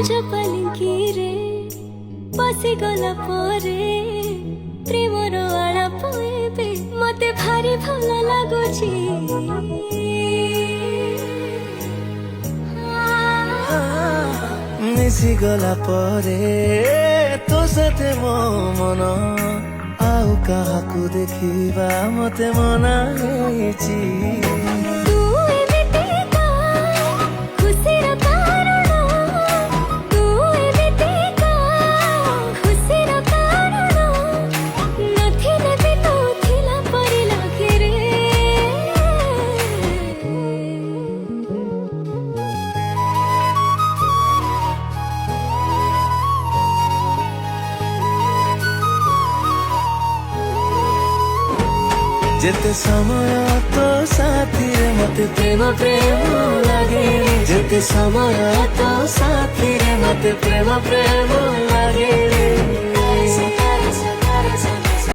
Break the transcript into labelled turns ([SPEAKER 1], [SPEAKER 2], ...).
[SPEAKER 1] ପାଲିଙ୍କିରେ ବସିଗଲା ପରେ ପ୍ରେମର ଆଳାପ ଏବେ ମତେ ଭାରି ଭଲ ଲାଗୁଛି।
[SPEAKER 2] ମିଶିଗଲା ପରେ ତୋ ସାଥେ ମୋ ମନ ଆଉ କାହାକୁ ଦେଖିବା ମତେ ମନା ହେଇଛି। जेते समय तो साथी रे मते प्रेम प्रेम लगे, जेते समय तो साथी रे मते प्रेम प्रेम